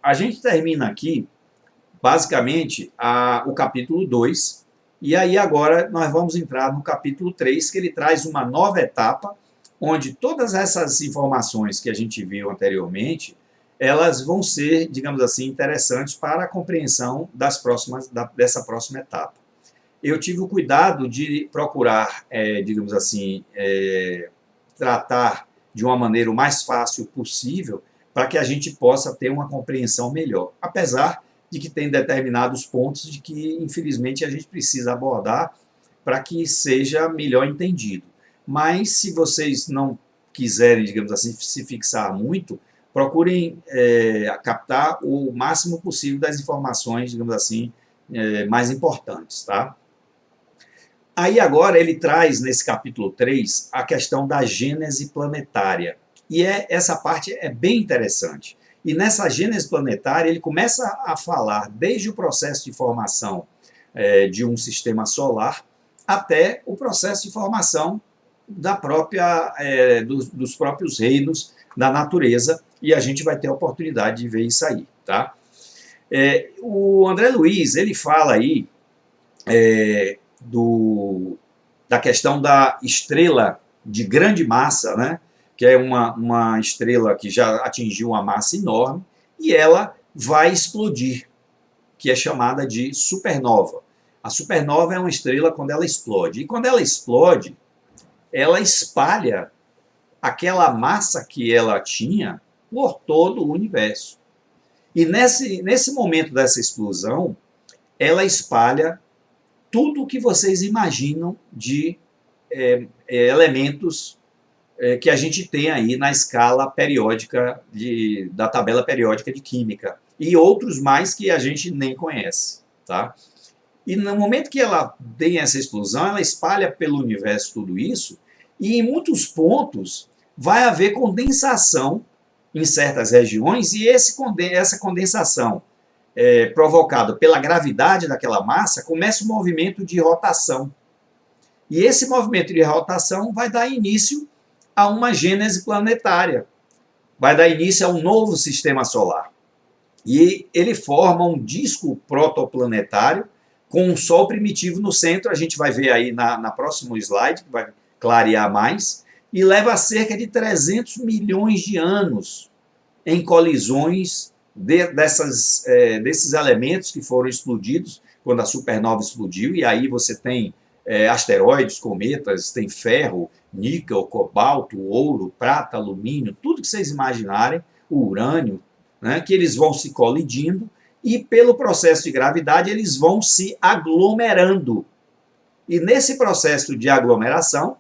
a gente termina aqui, basicamente, o capítulo 2, e aí agora nós vamos entrar no capítulo 3, que ele traz uma nova etapa, onde todas essas informações que a gente viu anteriormente, elas vão ser, digamos assim, interessantes para a compreensão dessa próxima etapa. Eu tive o cuidado de procurar, digamos assim, tratar de uma maneira o mais fácil possível para que a gente possa ter uma compreensão melhor. Apesar de que tem determinados pontos de que, infelizmente, a gente precisa abordar para que seja melhor entendido. Mas, se vocês não quiserem, digamos assim, se fixar muito, procurem captar o máximo possível das informações, digamos assim, mais importantes, tá? Aí agora ele traz, nesse capítulo 3, a questão da gênese planetária. E essa parte é bem interessante. E nessa gênese planetária ele começa a falar desde o processo de formação de um sistema solar até o processo de formação dos próprios reinos da natureza, e a gente vai ter a oportunidade de ver isso aí, tá? O André Luiz, ele fala aí da questão da estrela de grande massa, né? Que é uma estrela que já atingiu uma massa enorme, e ela vai explodir, que é chamada de supernova. A supernova é uma estrela quando ela explode, e quando ela explode, ela espalha aquela massa que ela tinha por todo o universo. E nesse momento dessa explosão, ela espalha tudo o que vocês imaginam de elementos que a gente tem aí na escala periódica, da tabela periódica de química, e outros mais que a gente nem conhece, tá? E no momento que ela tem essa explosão, ela espalha pelo universo tudo isso, e em muitos pontos vai haver condensação em certas regiões, e essa condensação provocada pela gravidade daquela massa começa um movimento de rotação. E esse movimento de rotação vai dar início a uma gênese planetária, vai dar início a um novo sistema solar. E ele forma um disco protoplanetário com um Sol primitivo no centro, a gente vai ver aí na próximo slide, que vai clarear mais, e leva cerca de 300 milhões de anos em colisões desses elementos que foram explodidos quando a supernova explodiu, e aí você tem asteroides, cometas, tem ferro, níquel, cobalto, ouro, prata, alumínio, tudo que vocês imaginarem, o urânio, né, que eles vão se colidindo, e pelo processo de gravidade eles vão se aglomerando. E nesse processo de aglomeração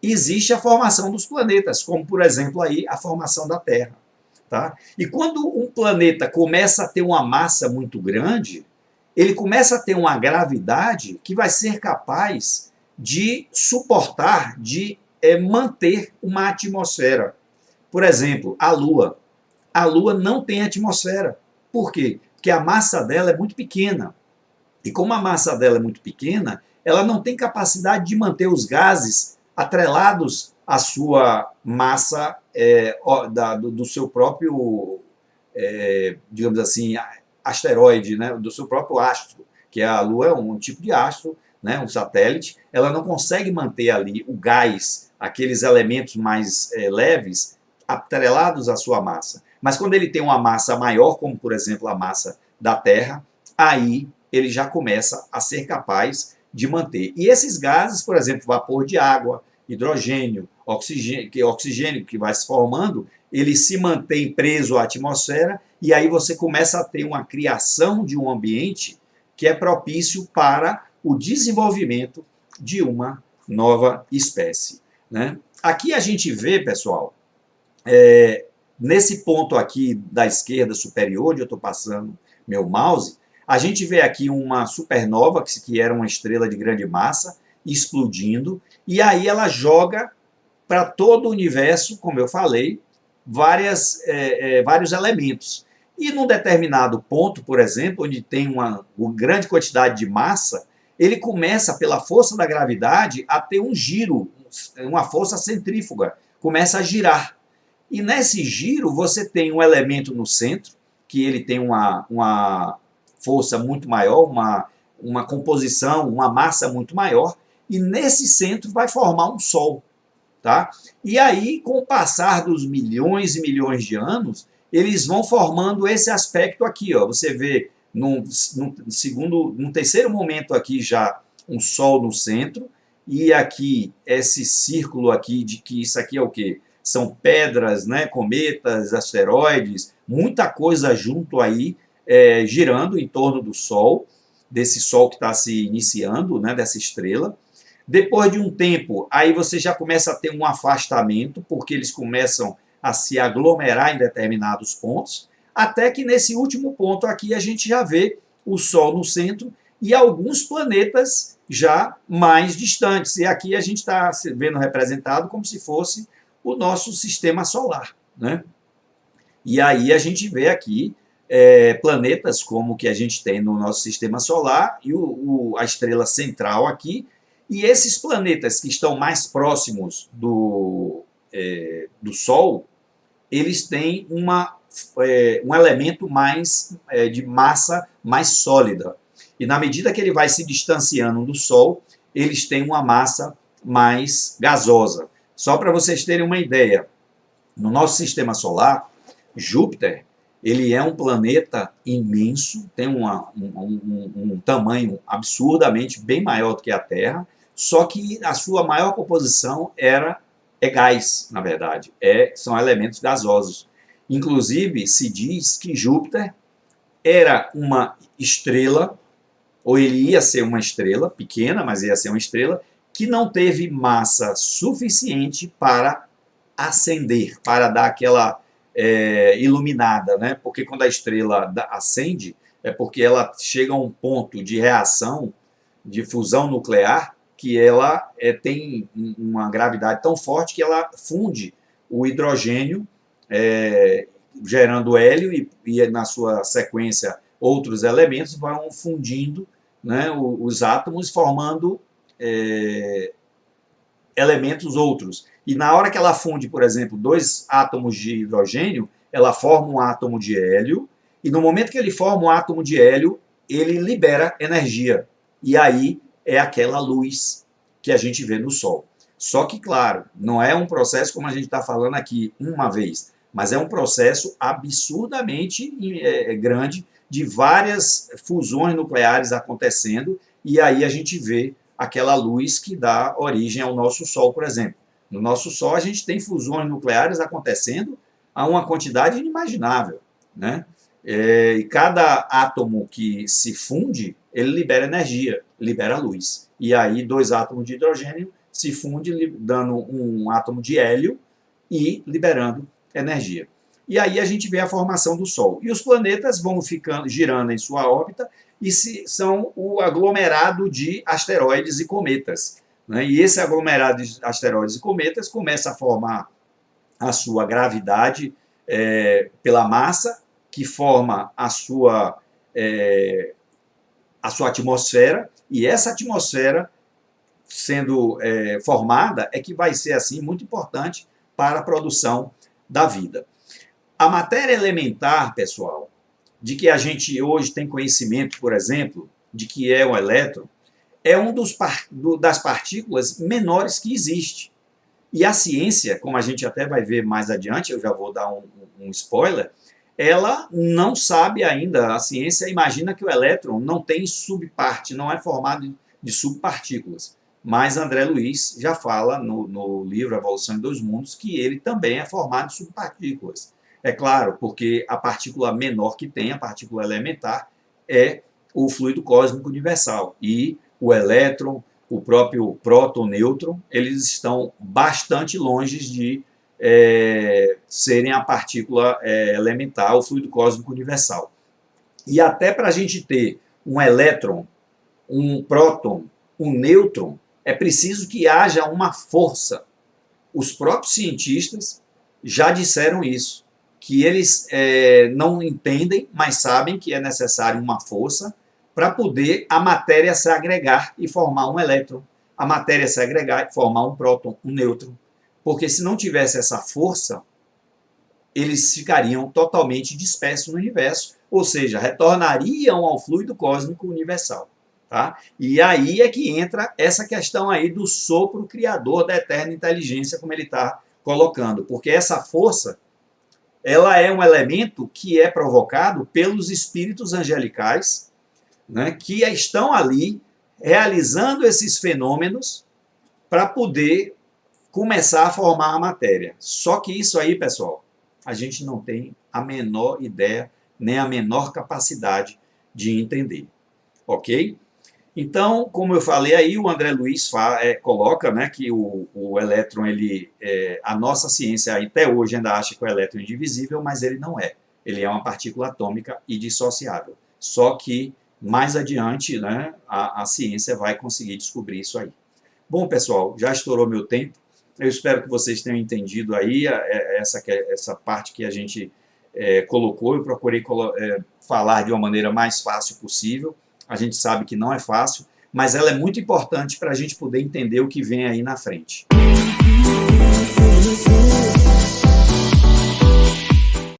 existe a formação dos planetas, como por exemplo aí a formação da Terra. Tá? E quando um planeta começa a ter uma massa muito grande, ele começa a ter uma gravidade que vai ser capaz de suportar, de manter uma atmosfera. Por exemplo, a Lua. A Lua não tem atmosfera. Por quê? Porque a massa dela é muito pequena. E como a massa dela é muito pequena, ela não tem capacidade de manter os gases atrelados à sua massa do seu próprio, digamos assim, asteroide, né? Do seu próprio astro, que a Lua é um tipo de astro, né? Um satélite. Ela não consegue manter ali o gás, aqueles elementos mais leves, atrelados à sua massa. Mas quando ele tem uma massa maior, como por exemplo a massa da Terra, aí ele já começa a ser capaz de manter. E esses gases, por exemplo, vapor de água, hidrogênio, oxigênio que vai se formando, ele se mantém preso à atmosfera, e aí você começa a ter uma criação de um ambiente que é propício para o desenvolvimento de uma nova espécie, né? Aqui a gente vê, pessoal, nesse ponto aqui da esquerda superior, onde eu estou passando meu mouse, a gente vê aqui uma supernova, que era uma estrela de grande massa, explodindo, e aí ela joga para todo o universo, como eu falei, vários elementos. E num determinado ponto, por exemplo, onde tem uma grande quantidade de massa, ele começa, pela força da gravidade, a ter um giro, uma força centrífuga, começa a girar. E nesse giro você tem um elemento no centro, que ele tem uma força muito maior, uma composição, uma massa muito maior, e nesse centro vai formar um Sol. Tá? E aí, com o passar dos milhões e milhões de anos, eles vão formando esse aspecto aqui. Ó. Você vê, num terceiro momento aqui já, um Sol no centro, e aqui, esse círculo aqui, de que isso aqui é o quê? São pedras, né, cometas, asteroides, muita coisa junto aí, girando em torno do Sol, desse Sol que está se iniciando, né, dessa estrela. Depois de um tempo, aí você já começa a ter um afastamento, porque eles começam a se aglomerar em determinados pontos, até que nesse último ponto aqui a gente já vê o Sol no centro e alguns planetas já mais distantes. E aqui a gente está vendo representado como se fosse o nosso sistema solar, né? E aí a gente vê aqui planetas como o que a gente tem no nosso sistema solar e a estrela central aqui. E esses planetas que estão mais próximos do Sol, eles têm um elemento mais de massa mais sólida. E na medida que ele vai se distanciando do Sol, eles têm uma massa mais gasosa. Só para vocês terem uma ideia, no nosso sistema solar, Júpiter, ele é um planeta imenso, tem um tamanho absurdamente bem maior do que a Terra, só que a sua maior composição é gás, na verdade, são elementos gasosos. Inclusive, se diz que Júpiter era uma estrela, ou ele ia ser uma estrela, pequena, mas ia ser uma estrela, que não teve massa suficiente para acender, para dar aquela iluminada, né? Porque quando a estrela acende, é porque ela chega a um ponto de reação, de fusão nuclear, que ela tem uma gravidade tão forte que ela funde o hidrogênio, gerando hélio, e na sua sequência outros elementos vão fundindo, né, os átomos, formando elementos outros. E na hora que ela funde, por exemplo, 2 átomos de hidrogênio, ela forma um átomo de hélio, e no momento que ele forma um átomo de hélio, ele libera energia. E aí é aquela luz que a gente vê no Sol. Só que, claro, não é um processo como a gente está falando aqui uma vez, mas é um processo absurdamente grande, de várias fusões nucleares acontecendo, e aí a gente vê aquela luz que dá origem ao nosso Sol, por exemplo. No nosso Sol, a gente tem fusões nucleares acontecendo a uma quantidade inimaginável, né? E cada átomo que se funde, ele libera energia, libera luz. E aí 2 átomos de hidrogênio se fundem, dando um átomo de hélio e liberando energia. E aí a gente vê a formação do Sol. E os planetas vão girando em sua órbita e são o aglomerado de asteroides e cometas, né? E esse aglomerado de asteroides e cometas começa a formar a sua gravidade pela massa, que forma a sua atmosfera, e essa atmosfera sendo formada é que vai ser assim muito importante para a produção da vida. A matéria elementar, pessoal, de que a gente hoje tem conhecimento, por exemplo, de que é o elétron, é das partículas menores que existe. E a ciência, como a gente até vai ver mais adiante, eu já vou dar um spoiler, ela não sabe ainda, a ciência imagina que o elétron não tem subparte, não é formado de subpartículas. Mas André Luiz já fala no livro Evolução em Dois Mundos que ele também é formado de subpartículas. É claro, porque a partícula menor que tem, a partícula elementar, é o fluido cósmico universal. E o elétron, o próprio próton, nêutron, eles estão bastante longe de serem a partícula elementar, o fluido cósmico universal. E até para a gente ter um elétron, um próton, um nêutron, é preciso que haja uma força. Os próprios cientistas já disseram isso, que eles não entendem, mas sabem que é necessário uma força para poder a matéria se agregar e formar um elétron, a matéria se agregar e formar um próton, um nêutron. Porque se não tivesse essa força, eles ficariam totalmente dispersos no universo, ou seja, retornariam ao fluido cósmico universal. Tá? E aí é que entra essa questão aí do sopro criador da eterna inteligência, como ele está colocando, porque essa força, ela é um elemento que é provocado pelos espíritos angelicais, né, que estão ali realizando esses fenômenos para poder começar a formar a matéria. Só que isso aí, pessoal, a gente não tem a menor ideia, nem a menor capacidade de entender. Ok? Então, como eu falei aí, o André Luiz coloca, né, que o elétron, a nossa ciência até hoje ainda acha que o elétron é indivisível, mas ele não é. Ele é uma partícula atômica e dissociável. Só que mais adiante, né, a ciência vai conseguir descobrir isso aí. Bom, pessoal, já estourou meu tempo. Eu espero que vocês tenham entendido aí essa parte que a gente colocou. Eu procurei falar de uma maneira mais fácil possível. A gente sabe que não é fácil, mas ela é muito importante para a gente poder entender o que vem aí na frente.